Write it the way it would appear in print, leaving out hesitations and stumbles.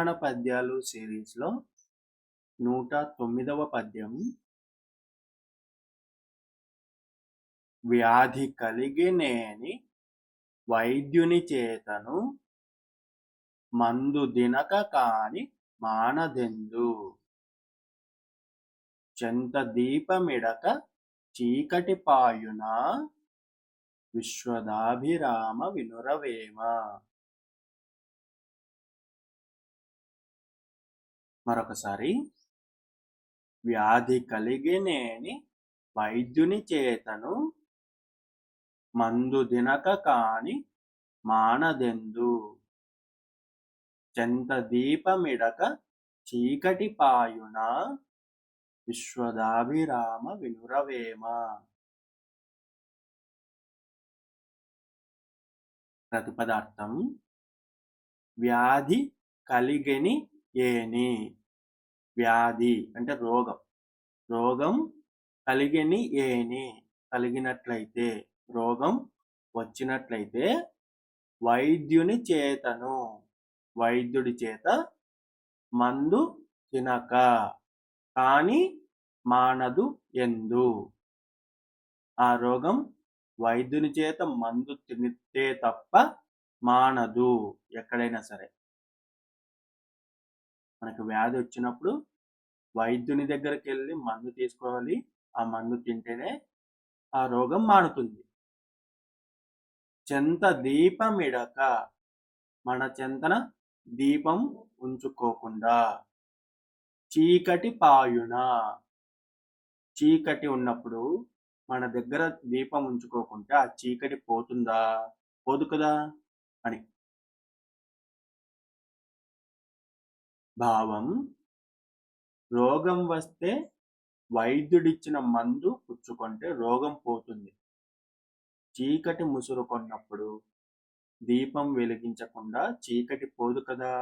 వేమన పద్యాలు సిరీస్లో 109వ పద్యం. వ్యాధి కలిగినేని వైద్యుని చేతను మందు దినక కాని మానదెందు. చెంత దీపమిడక చీకటి పాయున విశ్వదాభిరామ వినురవేమ. మరొకసారి. వ్యాధి కలిగినేని వైద్యుని చేతను మందు దినక కాని మానదెందు. చెంత దీపమిడక చీకటి పాయున విశ్వదాభిరామ వినురవేమ. ప్రతిపదార్థం. వ్యాధి కలిగని ఏని. వ్యాధి అంటే రోగం. రోగం కలిగని ఏని కలిగినట్లయితే, రోగం వచ్చినట్లయితే వైద్యుని చేతను, వైద్యుడి చేత మందు తినక కాని మానదు ఎందు. ఆ రోగం వైద్యుని చేత మందు తినితే తప్ప మానదు ఎక్కడైనా సరే. మనకు వ్యాధి వచ్చినప్పుడు వైద్యుని దగ్గరికి వెళ్ళి మందు తీసుకోవాలి. ఆ మందు తింటేనే ఆ రోగం మానుతుంది. చెంత దీపమిడక, మన చెంతన దీపం ఉంచుకోకుండా. చీకటి పాయున, చీకటి ఉన్నప్పుడు మన దగ్గర దీపం ఉంచుకోకుంటే ఆ చీకటి పోతుందా? పోదు కదా అని. భావం. రోగం వస్తే వైద్యుడిచ్చిన మందు పుచ్చుకుంటే రోగం పోతుంది. చీకటి ముసురుకొన్నప్పుడు దీపం వెలిగించకుండా చీకటి పోదు కదా.